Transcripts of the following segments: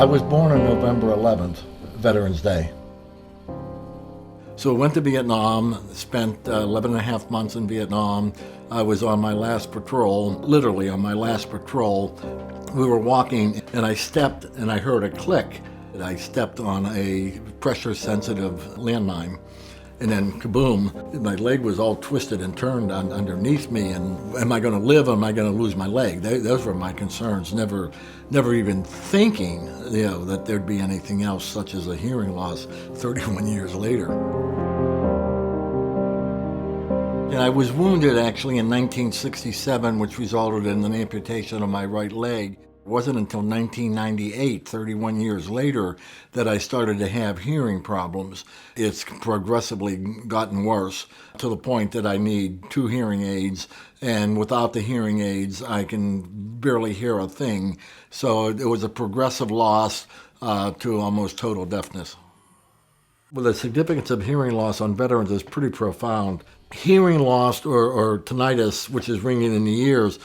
I was born on November 11th, Veterans Day. So I went to Vietnam, spent 11 and a half months in Vietnam. I was on my last patrol, literally on my last patrol. We were walking and I stepped and I heard a click. I stepped on a pressure-sensitive landmine. And then kaboom, my leg was all twisted and turned underneath me. And am I going to live? Or am I going to lose my leg? Those were my concerns. Never even thinking, that there'd be anything else, such as a hearing loss 31 years later. And I was wounded actually in 1967, which resulted in an amputation of my right leg. It wasn't until 1998, 31 years later, that I started to have hearing problems. It's progressively gotten worse to the point that I need 2 hearing aids, and without the hearing aids, I can barely hear a thing. So it was a progressive loss to almost total deafness. Well, the significance of hearing loss on veterans is pretty profound. Hearing loss, or tinnitus, which is ringing in the ears,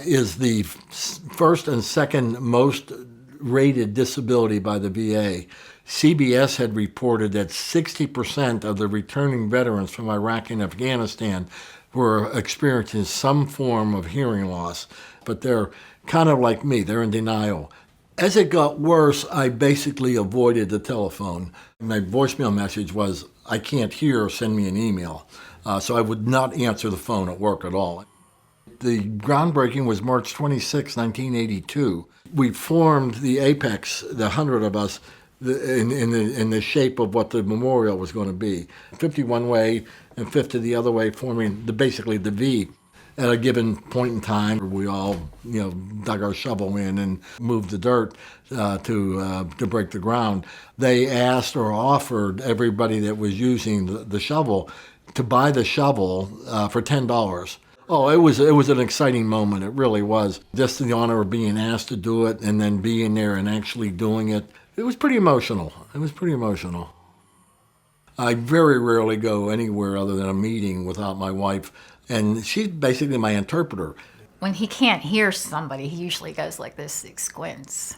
is the first and second most rated disability by the VA. CBS had reported that 60% of the returning veterans from Iraq and Afghanistan were experiencing some form of hearing loss, but they're kind of like me, they're in denial. As it got worse, I basically avoided the telephone. My voicemail message was, I can't hear, send me an email. So I would not answer the phone at work at all. The groundbreaking was March 26, 1982. We formed the Apex, the 100 of us, in the shape of what the memorial was going to be. 50 one way and 50 the other way, forming basically the V. At a given point in time, we all, dug our shovel in and moved the dirt to break the ground. They asked or offered everybody that was using the shovel to buy the shovel for $10. Oh, it was an exciting moment. It really was. Just the honor of being asked to do it and then being there and actually doing it. It was pretty emotional. I very rarely go anywhere other than a meeting without my wife, and she's basically my interpreter. When he can't hear somebody, he usually goes like this, he squints,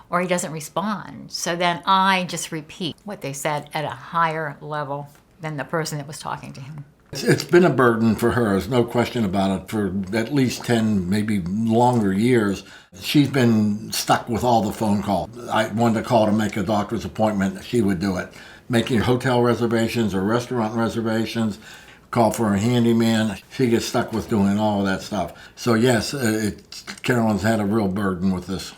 or he doesn't respond. So then I just repeat what they said at a higher level than the person that was talking to him. It's been a burden for her, there's no question about it, for at least 10, maybe longer years. She's been stuck with all the phone calls. I wanted to call to make a doctor's appointment, she would do it. Making hotel reservations or restaurant reservations, call for a handyman. She gets stuck with doing all of that stuff. So yes, Carolyn's had a real burden with this.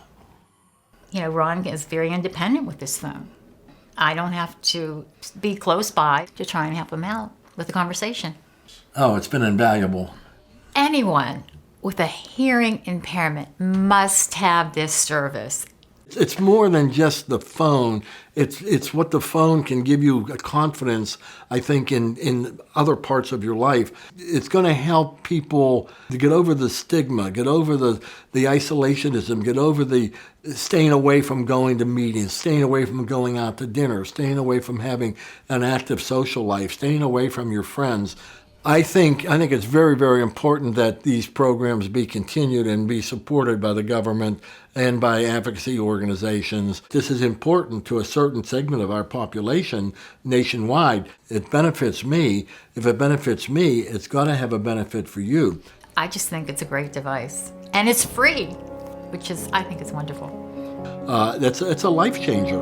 Ron is very independent with this phone. I don't have to be close by to try and help him out with the conversation. Oh, it's been invaluable. Anyone with a hearing impairment must have this service. It's more than just the phone. It's what the phone can give you a confidence, I think, in other parts of your life. It's going to help people to get over the stigma, get over the isolationism, get over the staying away from going to meetings, staying away from going out to dinner, staying away from having an active social life, staying away from your friends. I think it's very, very important that these programs be continued and be supported by the government and by advocacy organizations. This is important to a certain segment of our population nationwide. It benefits me. If it benefits me, it's got to have a benefit for you. I just think it's a great device. And it's free, which I think is wonderful. It's a life changer.